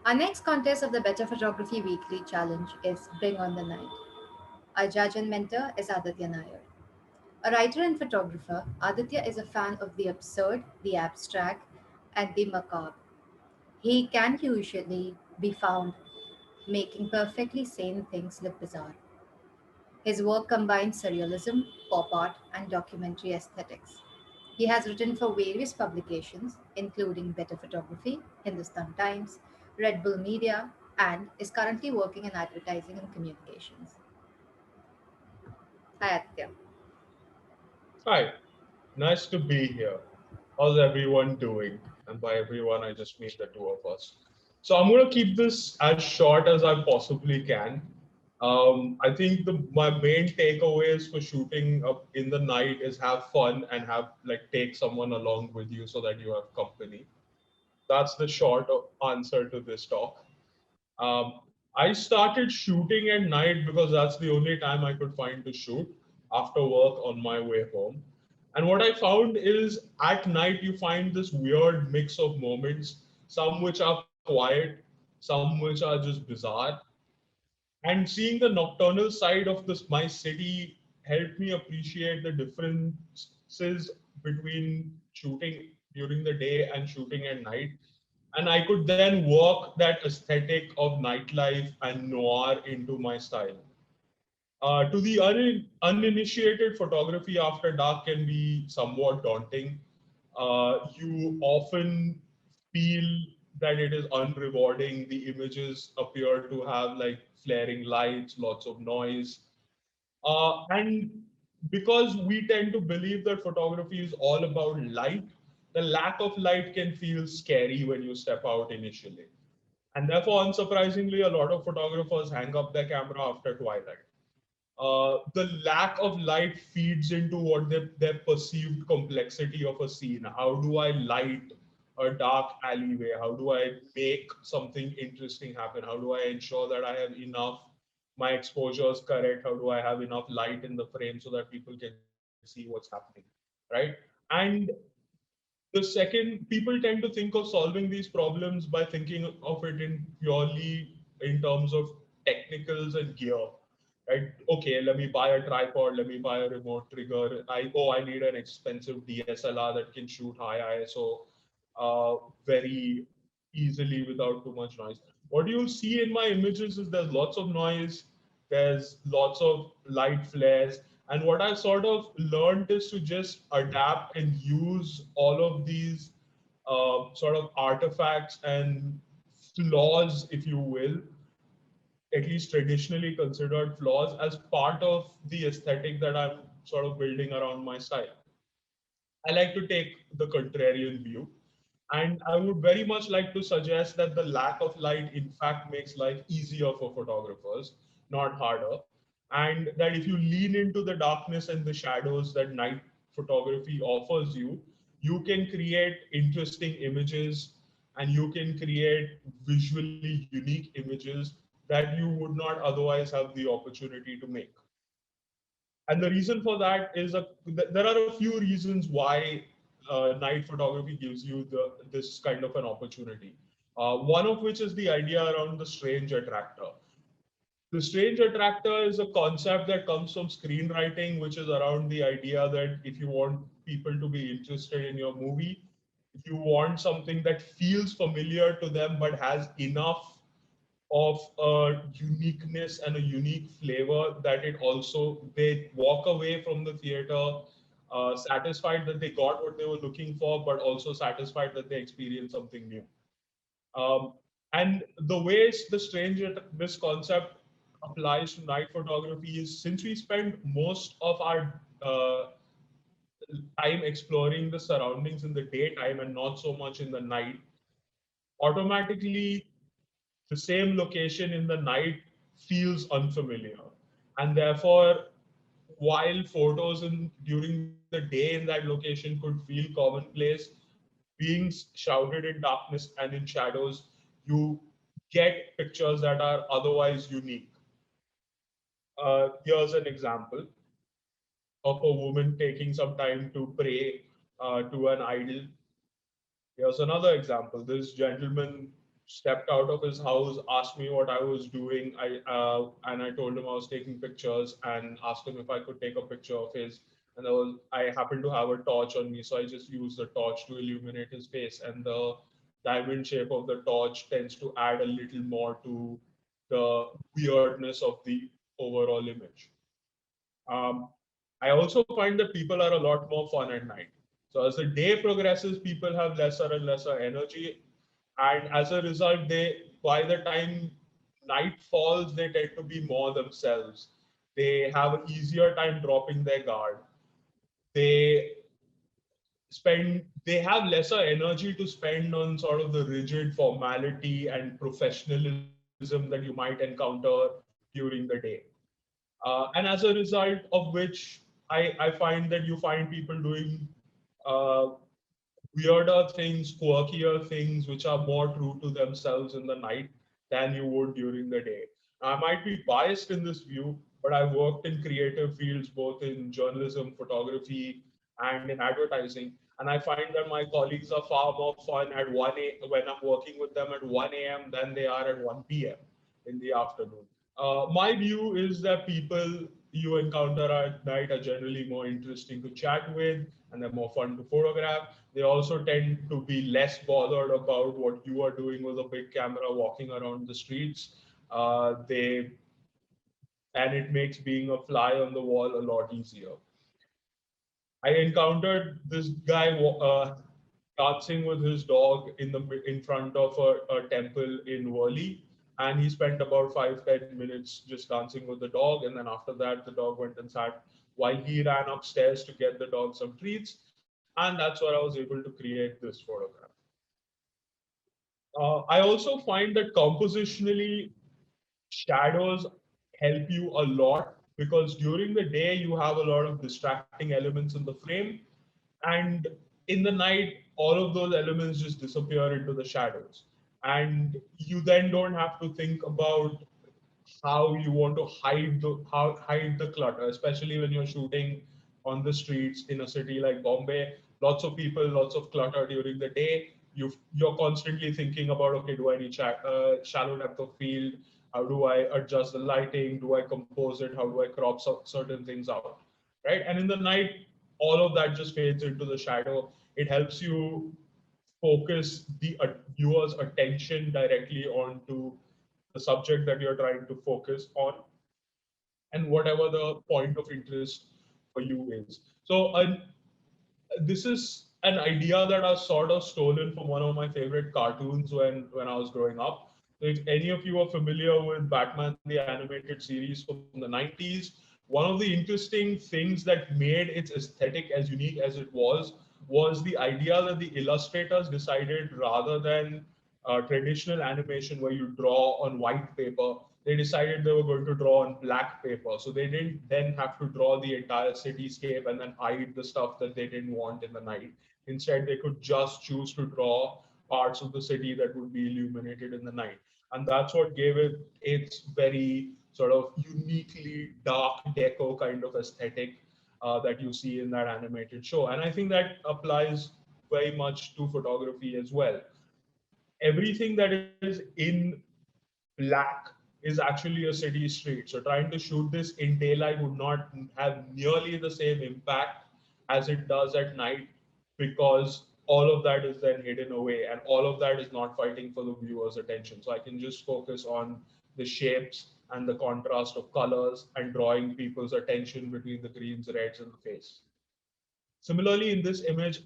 Our next contest of the Better Photography Weekly Challenge is Bring on the Night. Our judge and mentor is Aditya Nair. A writer and photographer, Aditya is a fan of the absurd, the abstract, and the macabre. He can usually be found making perfectly sane things look bizarre. His work combines surrealism, pop art, and documentary aesthetics. He has written for various publications, including Better Photography, Hindustan Times, Red Bull Media, and is currently working in advertising and communications. Hi, Aditya. Hi, nice to be here. How's everyone doing? And by everyone, I just mean the two of us. So I'm going to keep this as short as I possibly can. I think my main takeaways for shooting up in the night is have fun and take someone along with you so that you have company. That's the short answer to this talk. Um, I started shooting at night because that's the only time I could find to shoot after work on my way home. And what I found is at night you find this weird mix of moments, some which are quiet, some which are just bizarre. And seeing the nocturnal side of this my city helped me appreciate the differences between shooting during the day and shooting at night. And I could then work that aesthetic of nightlife and noir into my style. To the uninitiated, photography after dark can be somewhat daunting. You often feel that it is unrewarding. The images appear to have like flaring lights, lots of noise. And because we tend to believe that photography is all about light, the lack of light can feel scary when you step out initially. And therefore, unsurprisingly, a lot of photographers hang up their camera after twilight. The lack of light feeds into what their perceived complexity of a scene. How do I light a dark alleyway? How do I make something interesting happen? How do I ensure that I have enough, my exposure is correct? How do I have enough light in the frame so that people can see what's happening? Right. And the second, people tend to think of solving these problems by thinking of it in purely in terms of technicals and gear, right? Okay, let me buy a tripod, let me buy a remote trigger. I need an expensive DSLR that can shoot high ISO very easily without too much noise. What you'll see in my images is there's lots of noise, there's lots of light flares, and what I sort of learned is to just adapt and use all of these sort of artifacts and flaws, if you will, at least traditionally considered flaws, as part of the aesthetic that I'm sort of building around my style. I like to take the contrarian view. And I would very much like to suggest that the lack of light, in fact, makes life easier for photographers, not harder. And that if you lean into the darkness and the shadows that night photography offers you, you can create interesting images and you can create visually unique images that you would not otherwise have the opportunity to make. And the reason for that is there are a few reasons why night photography gives you this kind of an opportunity. One of which is the idea around the strange attractor. The strange attractor is a concept that comes from screenwriting, which is around the idea that if you want people to be interested in your movie, if you want something that feels familiar to them but has enough of a uniqueness and a unique flavor that it also they walk away from the theater satisfied that they got what they were looking for, but also satisfied that they experienced something new. Um, and the ways this concept applies to night photography is, since we spend most of our time exploring the surroundings in the daytime and not so much in the night, automatically the same location in the night feels unfamiliar. And therefore, while photos during the day in that location could feel commonplace, being shrouded in darkness and in shadows, you get pictures that are otherwise unique. Here's an example of a woman taking some time to pray to an idol. Here's another example. This gentleman stepped out of his house, asked me what I was doing. I told him I was taking pictures and asked him if I could take a picture of his. And I happened to have a torch on me, so I just used the torch to illuminate his face. And the diamond shape of the torch tends to add a little more to the weirdness of the overall image. Um, I also find that people are a lot more fun at night. So as the day progresses, people have lesser and lesser energy, and as a result, by the time night falls, they tend to be more themselves. They have an easier time dropping their guard. They they have lesser energy to spend on sort of the rigid formality and professionalism that you might encounter during the day. And as a result of which I find that you find people doing uh, weirder things, quirkier things, which are more true to themselves in the night than you would during the day. I might be biased in this view, but I've worked in creative fields, both in journalism, photography, and in advertising. And I find that my colleagues are far more fun at when I'm working with them at 1 a.m. than they are at 1 p.m. in the afternoon. My view is that people you encounter at night are generally more interesting to chat with and they're more fun to photograph. They also tend to be less bothered about what you are doing with a big camera walking around the streets. They and it makes being a fly on the wall a lot easier. I encountered this guy dancing with his dog in front of a temple in Worli, and he spent about 5-10 minutes just dancing with the dog, and then after that, the dog went and sat while he ran upstairs to get the dog some treats, and that's where I was able to create this photograph. I also find that compositionally shadows help you a lot because during the day you have a lot of distracting elements in the frame, and in the night all of those elements just disappear into the shadows, and you then don't have to think about how you want to hide the clutter, especially when you're shooting on the streets in a city like Bombay. Lots of people, lots of clutter during the day. You're constantly thinking about, okay, do I need shallow depth of field? How do I adjust the lighting? Do I compose it? How do I crop certain things out? Right? And in the night, all of that just fades into the shadow. It helps you focus the viewer's attention directly onto the subject that you're trying to focus on and whatever the point of interest for you is. So this is an idea that I sort of stolen from one of my favorite cartoons when I was growing up. So if any of you are familiar with Batman the Animated Series from the 90s, one of the interesting things that made its aesthetic as unique as it was the idea that the illustrators decided rather than traditional animation where you draw on white paper, they decided they were going to draw on black paper. So they didn't then have to draw the entire cityscape and then hide the stuff that they didn't want in the night. Instead, they could just choose to draw parts of the city that would be illuminated in the night. And that's what gave it its very sort of uniquely dark deco kind of aesthetic that you see in that animated show. And I think that applies very much to photography as well. Everything that is in black is actually a city street. So trying to shoot this in daylight would not have nearly the same impact as it does at night because all of that is then hidden away and all of that is not fighting for the viewer's attention. So I can just focus on the shapes and the contrast of colors and drawing people's attention between the greens, reds, and the face. Similarly, in this image,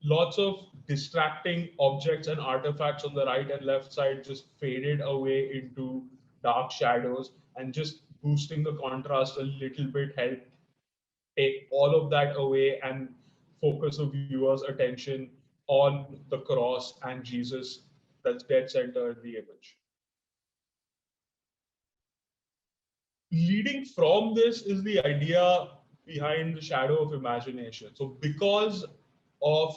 lots of distracting objects and artifacts on the right and left side just faded away into dark shadows, and just boosting the contrast a little bit helped take all of that away and focus the viewer's attention on the cross and Jesus that's dead center in the image. Leading from this is the idea behind the shadow of imagination. So because of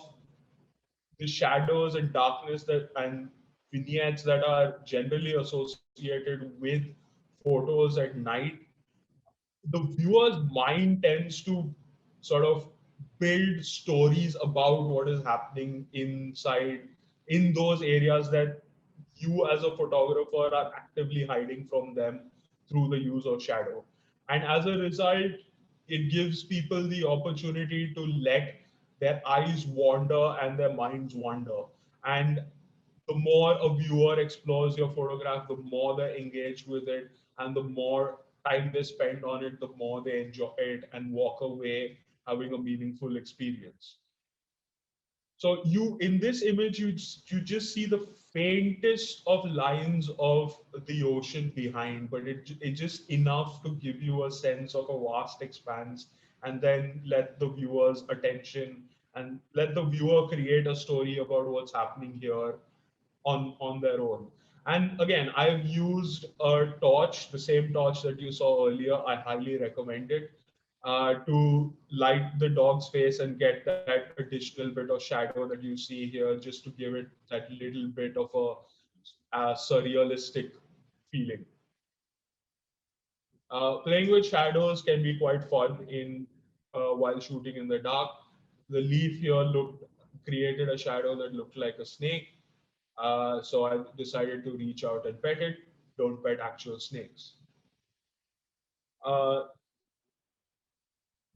the shadows and darkness that and vignettes that are generally associated with photos at night, the viewer's mind tends to sort of build stories about what is happening inside in those areas that you as a photographer are actively hiding from them through the use of shadow. And as a result, it gives people the opportunity to let their eyes wander and their minds wander. And the more a viewer explores your photograph, the more they engage with it, and the more time they spend on it, the more they enjoy it and walk away having a meaningful experience. So you in this image, you just see the faintest of lines of the ocean behind, but it just enough to give you a sense of a vast expanse, and then let the viewer's attention and let the viewer create a story about what's happening here on their own. And again, I've used a torch, the same torch that you saw earlier. I highly recommend it to light the dog's face and get that additional bit of shadow that you see here, just to give it that little bit of a surrealistic feeling. Playing with shadows can be quite fun in while shooting in the dark. The leaf here looked created a shadow that looked like a snake. So I decided to reach out and pet it. Don't pet actual snakes. Uh,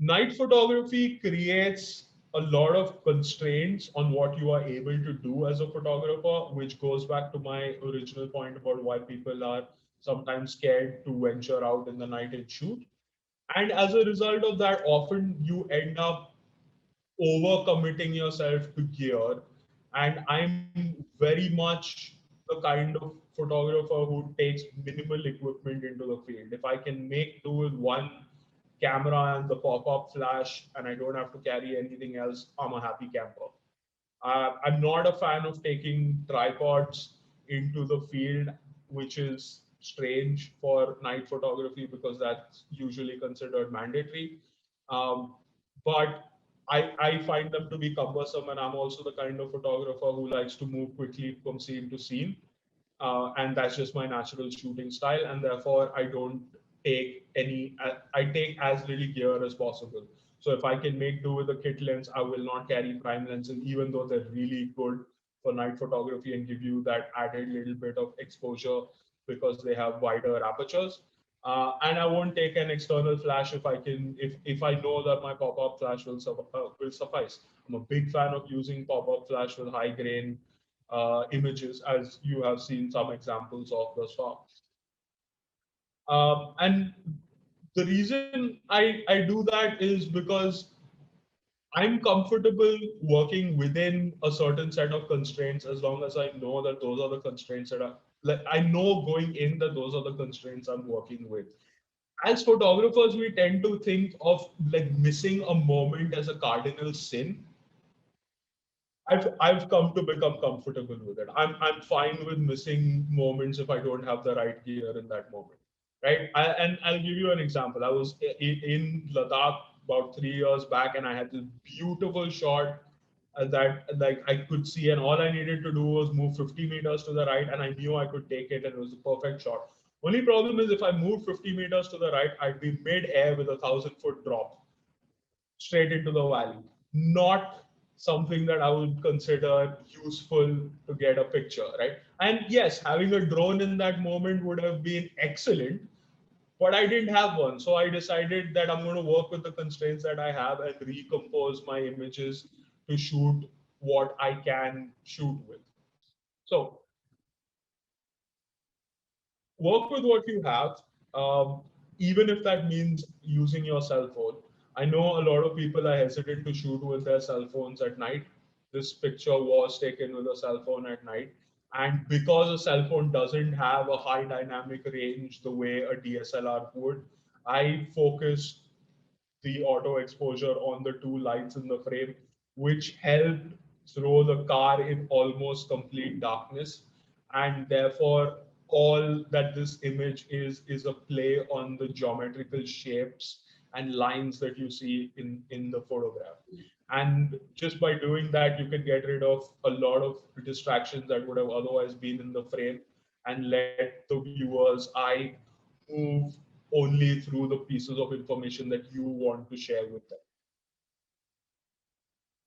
Night photography creates a lot of constraints on what you are able to do as a photographer, which goes back to my original point about why people are sometimes scared to venture out in the night and shoot. And as a result of that, often you end up overcommitting yourself to gear. And I'm very much the kind of photographer who takes minimal equipment into the field. If I can make do with one camera and the pop-up flash and I don't have to carry anything else, I'm a happy camper. I'm not a fan of taking tripods into the field, which is strange for night photography because that's usually considered mandatory. Um, but I find them to be cumbersome, and I'm also the kind of photographer who likes to move quickly from scene to scene. And that's just my natural shooting style, and therefore I don't take any. I take as little gear as possible. So if I can make do with a kit lens, I will not carry prime lenses, even though they're really good for night photography and give you that added little bit of exposure because they have wider apertures. And I won't take an external flash if I can, if I know that my pop-up flash will suffice. I'm a big fan of using pop-up flash with high grain images, as you have seen some examples of thus far. And the reason I do that is because I'm comfortable working within a certain set of constraints as long as I know that those are the constraints that are, like, I know going in that those are the constraints I'm working with. As photographers, we tend to think of like missing a moment as a cardinal sin. I've come to become comfortable with it. I'm fine with missing moments if I don't have the right gear in that moment, right? And I'll give you an example. I was in Ladakh about 3 years back, and I had this beautiful shot that like I could see, and all I needed to do was move 50 meters to the right, and I knew I could take it, and it was a perfect shot. Only problem is if I moved 50 meters to the right, I'd be mid-air with a 1,000-foot drop straight into the valley. Not something that I would consider useful to get a picture, right? And yes, having a drone in that moment would have been excellent, but I didn't have one. So I decided that I'm going to work with the constraints that I have and recompose my images to shoot what I can shoot with. So work with what you have, um, even if that means using your cell phone. I know a lot of people are hesitant to shoot with their cell phones at night. This picture was taken with a cell phone at night. And because a cell phone doesn't have a high dynamic range the way a DSLR would, I focused the auto exposure on the two lights in the frame, which helped throw the car in almost complete darkness. And therefore, all that this image is a play on the geometrical shapes and lines that you see in the photograph. And just by doing that, you can get rid of a lot of distractions that would have otherwise been in the frame and let the viewer's eye move only through the pieces of information that you want to share with them.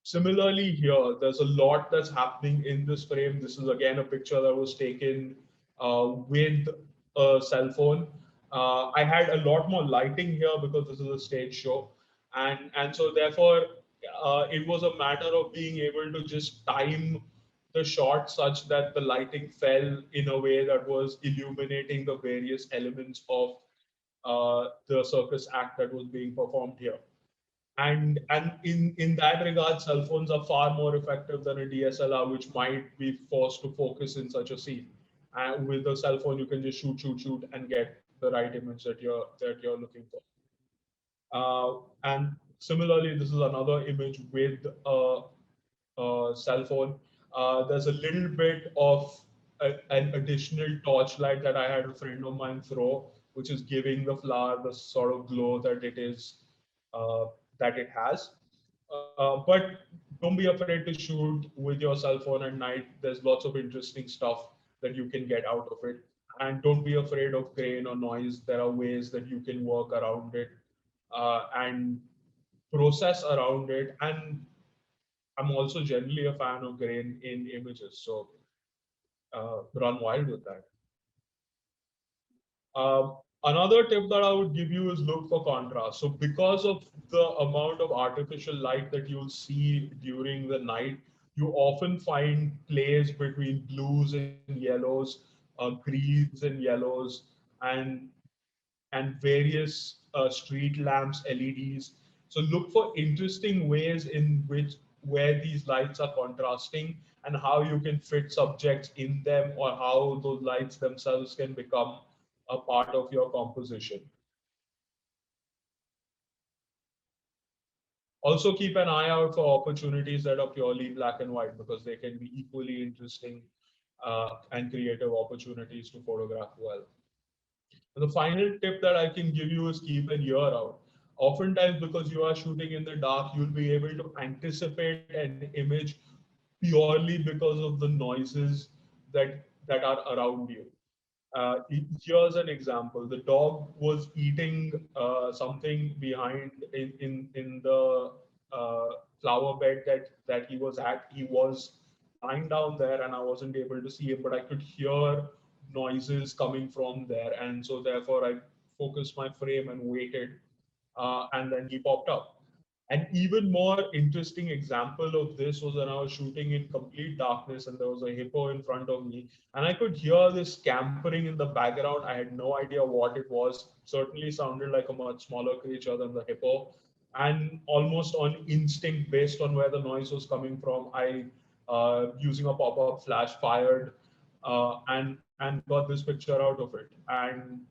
Similarly here, there's a lot that's happening in this frame. This is again a picture that was taken with a cell phone. I had a lot more lighting here because this is a stage show, and so therefore it was a matter of being able to just time the shot such that the lighting fell in a way that was illuminating the various elements of the circus act that was being performed here. And in that regard, cell phones are far more effective than a DSLR, which might be forced to focus in such a scene. And with a cell phone, you can just shoot, and get the right image that you're looking for. And similarly, this is another image with cell phone. There's a little bit of an additional torchlight that I had a friend of mine throw, which is giving the flower the sort of glow that it is uh, that it has. But don't be afraid to shoot with your cell phone at night. There's lots of interesting stuff that you can get out of it. And don't be afraid of grain or noise. There are ways that you can work around it and process around it. And I'm also generally a fan of grain in images, so run wild with that. Another tip that I would give you is look for contrast. So because of the amount of artificial light that you'll see during the night, you often find plays between blues and yellows, greens and yellows, and and various street lamps, LEDs. So look for interesting ways in which where these lights are contrasting and how you can fit subjects in them or how those lights themselves can become a part of your composition. Also keep an eye out for opportunities that are purely black and white because they can be equally interesting and creative opportunities to photograph well. And the final tip that I can give you is keep an ear out. Oftentimes, because you are shooting in the dark, you'll be able to anticipate an image purely because of the noises that are around you. Here's an example. The dog was eating something behind in the uh, flower bed that he was at. He was lying down there, and I wasn't able to see him, but I could hear noises coming from there, and so therefore I focused my frame and waited, and then he popped up. An even more interesting example of this was when I was shooting in complete darkness and there was a hippo in front of me. And I could hear this scampering in the background. I had no idea what it was. Certainly sounded like a much smaller creature than the hippo. And almost on instinct, based on where the noise was coming from, I, using a pop up flash, fired and got this picture out of it. And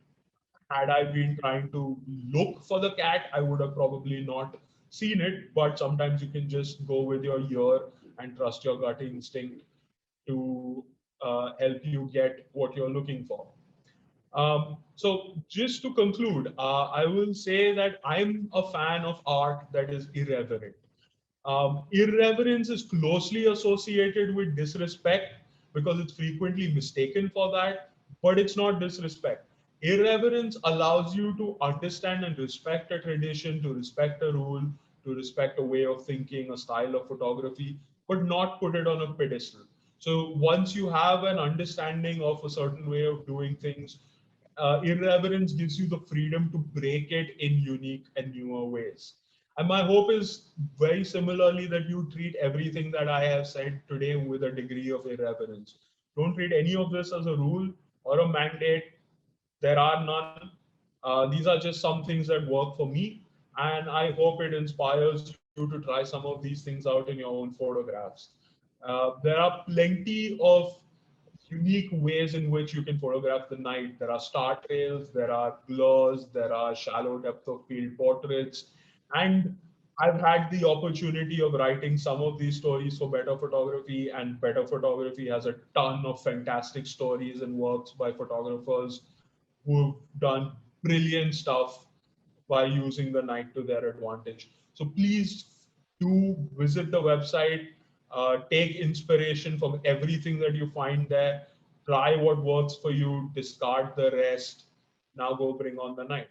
had I been trying to look for the cat, I would have probably not seen it. But sometimes you can just go with your ear and trust your gut instinct to help you get what you're looking for. So, just to conclude, I will say that I'm a fan of art that is irreverent. Irreverence is closely associated with disrespect because it's frequently mistaken for that, but it's not disrespect. Irreverence allows you to understand and respect a tradition, to respect a rule, to respect a way of thinking, a style of photography, but not put it on a pedestal. So once you have an understanding of a certain way of doing things, irreverence gives you the freedom to break it in unique and newer ways. And my hope is very similarly that you treat everything that I have said today with a degree of irreverence. Don't treat any of this as a rule or a mandate. There are none. These are just some things that work for me. And I hope it inspires you to try some of these things out in your own photographs. There are plenty of unique ways in which you can photograph the night. There are star trails, there are blurs, there are shallow depth of field portraits. And I've had the opportunity of writing some of these stories for Better Photography, and Better Photography has a ton of fantastic stories and works by photographers who've done brilliant stuff by using the night to their advantage. So please do visit the website, take inspiration from everything that you find there, try what works for you, discard the rest. Now go bring on the night.